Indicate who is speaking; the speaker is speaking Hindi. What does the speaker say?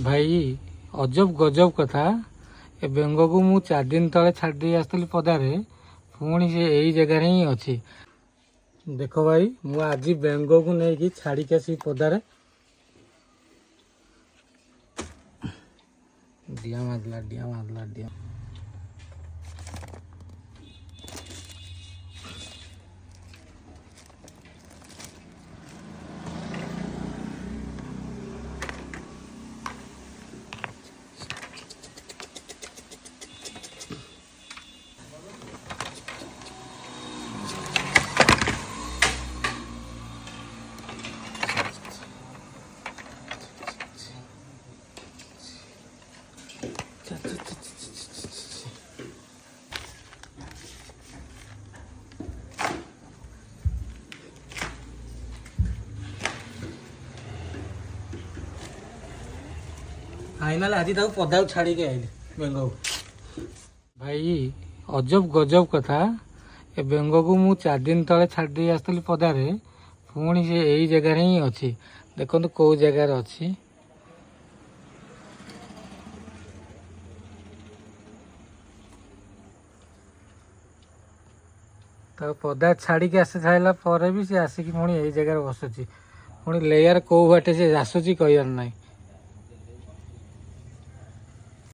Speaker 1: भाई अजब गजब कथा ए बेंग को मु 4 दिन तले छाड़ी आसती पदारे पुणी से यही जगार ही अच्छी। देख भाई मु आज बेंग को लेकिन छाड़ी आसी पदारे डिया मारला। फाइनाल आज पदा छाड़ी के आइले बेंग भाई अजब गजब कथा ए बेंग को मु 4 दिन तले छाड़ी आसती पदारे पुणी से यही जगार ही अच्छी। देखो कौ जगार अच्छी तो पदा छाड़ी के आसी सारा भी सी आसिक पुणी यही जगार बसुची पुणी लेयर कौ बाटे से आसुची कहर ना।